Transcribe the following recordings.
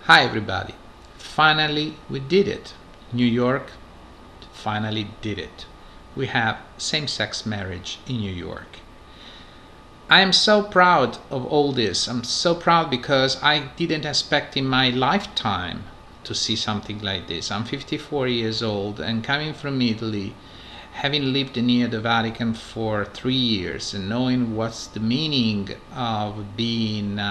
Hi everybody. Finally we did it. New York finally did it. We have same-sex marriage in New York. I am so proud of all this. I'm so proud because I didn't expect in my lifetime to see something like this. I'm 54 years old and coming from Italy, having lived near the Vatican for 3 years and knowing what's the meaning of being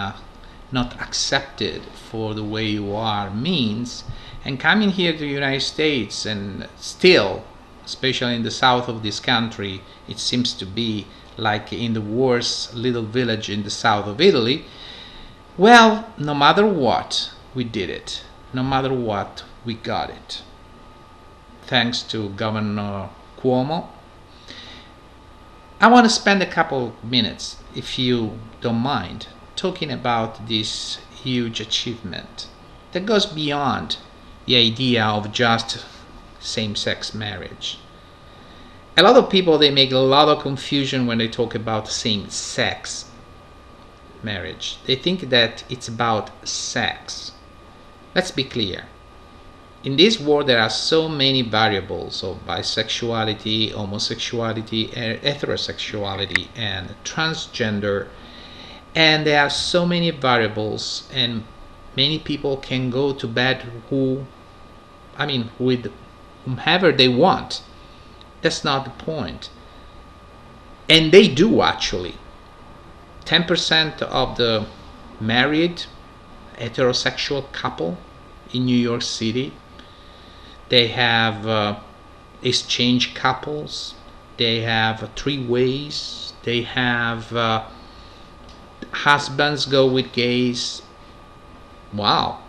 not accepted for the way you are means, and coming here to the United States and still, especially in the south of this country, it seems to be like in the worst little village in the south of Italy. Well, no matter what, we did it. No matter what, we got it. Thanks to Governor Cuomo. I want to spend a couple minutes, if you don't mind, talking about this huge achievement that goes beyond the idea of just same-sex marriage. A lot of people, they make a lot of confusion when they talk about same-sex marriage. They think that it's about sex. Let's be clear. In this world there are so many variables of bisexuality, homosexuality, heterosexuality, and transgender, and there are so many variables, and many people can go to bed with whomever they want. That's not the point. And they do actually. 10% of the married heterosexual couple in New York City, they have exchange couples, they have three-ways, they have husbands go with gays. Wow,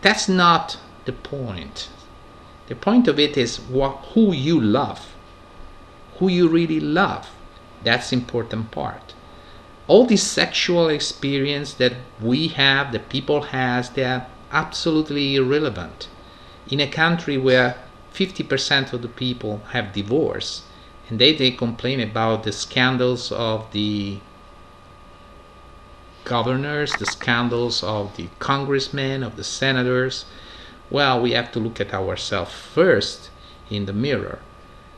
that's not the point. The point of it is who you love, who you really love. That's the important part. All this sexual experience that we have, that people has, they are absolutely irrelevant. In a country where 50% of the people have divorce, and they complain about the scandals of the governors, the scandals of the congressmen, of the senators. Well, we have to look at ourselves first in the mirror.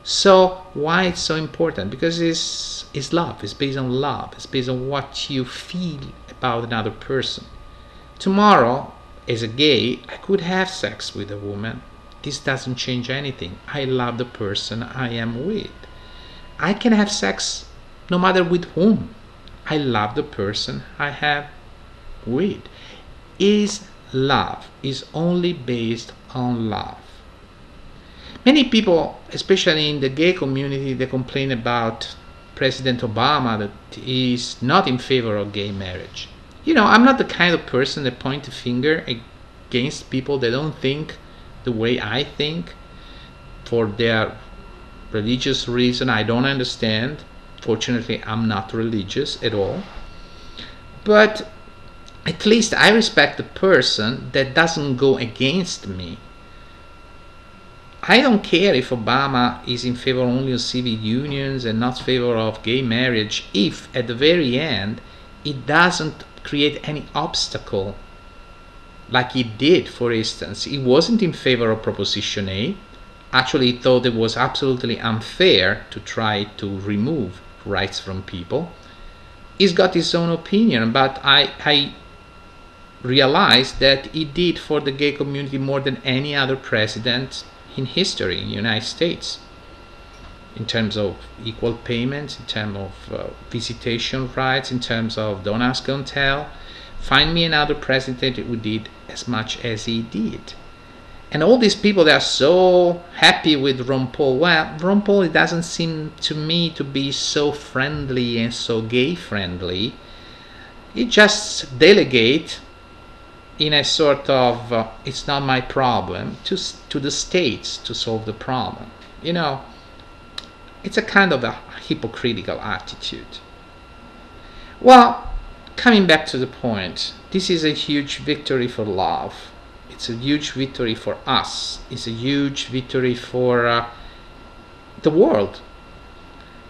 So why it's so important? Because it's love. It's based on love. It's based on what you feel about another person. Tomorrow, as a gay, I could have sex with a woman. This doesn't change anything. I love the person I am with. I can have sex no matter with whom. I love the person I have with. Is love is only based on love. Many people, especially in the gay community, they complain about President Obama that he's not in favor of gay marriage. You know, I'm not the kind of person that point a finger against people that don't think the way I think for their religious reason. I don't understand. Fortunately, I'm not religious at all. But at least I respect the person that doesn't go against me. I don't care if Obama is in favor only of civil unions and not in favor of gay marriage, if at the very end it doesn't create any obstacle like he did. For instance, he wasn't in favor of Proposition A. Actually, he thought it was absolutely unfair to try to remove rights from people. He's got his own opinion, but I realized that he did for the gay community more than any other president in history in the United States, in terms of equal payments, in terms of visitation rights, in terms of don't ask, don't tell. Find me another president who did as much as he did. And all these people that are so happy with Ron Paul, well, Ron Paul, it doesn't seem to me to be so friendly and so gay friendly. He just delegate in a sort of it's not my problem to the states to solve the problem. You know, it's a kind of a hypocritical attitude. Well, coming back to the point, this is a huge victory for love. It's a huge victory for us. It's a huge victory for the world.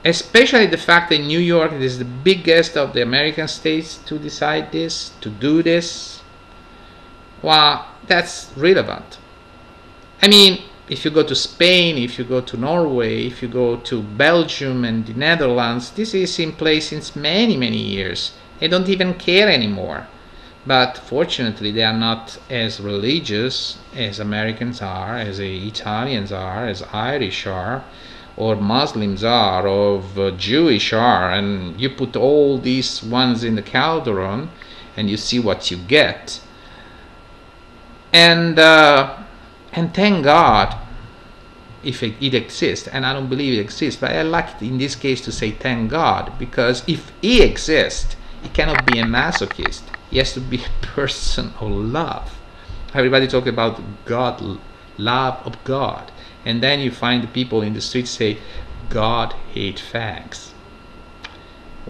Especially the fact that New York is the biggest of the American states to decide this, to do this. Well, that's relevant. I mean, if you go to Spain, if you go to Norway, if you go to Belgium and the Netherlands, this is in place since many, many years. They don't even care anymore. But fortunately, they are not as religious as Americans are, as Italians are, as Irish are, or Muslims are, or Jewish are. And you put all these ones in the cauldron, and you see what you get. And thank God if it exists, and I don't believe it exists, but I like in this case to say thank God, because if he exists, he cannot be a masochist. He has to be a person of love. Everybody talk about God, love of God, and then you find the people in the streets say God hate fags.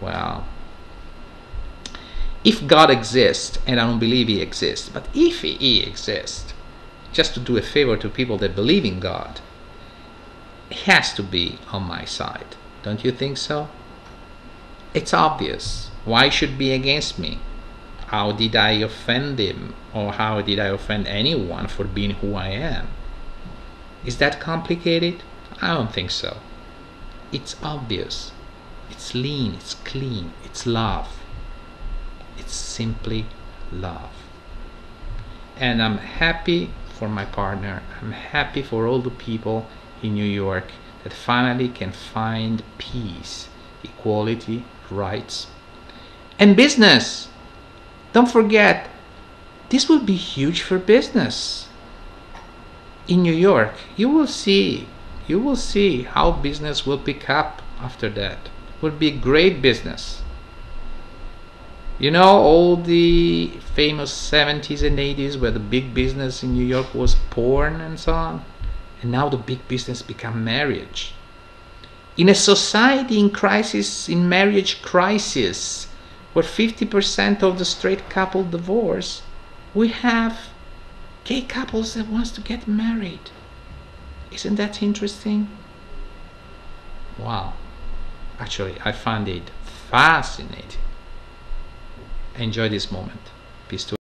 Well, if God exists, and I don't believe he exists, but if he exists, just to do a favor to people that believe in God, he has to be on my side. Don't you think so? It's obvious. Why should he be against me? How did I offend him? Or how did I offend anyone for being who I am? Is that complicated? I don't think so. It's obvious. It's lean, it's clean, it's love. It's simply love. And I'm happy for my partner. I'm happy for all the people in New York that finally can find peace, equality, rights, and business. Don't forget, this will be huge for business. In New York, you will see how business will pick up after that. It will be great business. You know, all the famous 70s and 80s where the big business in New York was porn and so on, and now the big business become marriage. In a society in crisis, in marriage crisis, where 50% of the straight couple divorce, we have gay couples that wants to get married. Isn't that interesting? Wow. Actually, I find it fascinating. Enjoy this moment. Peace to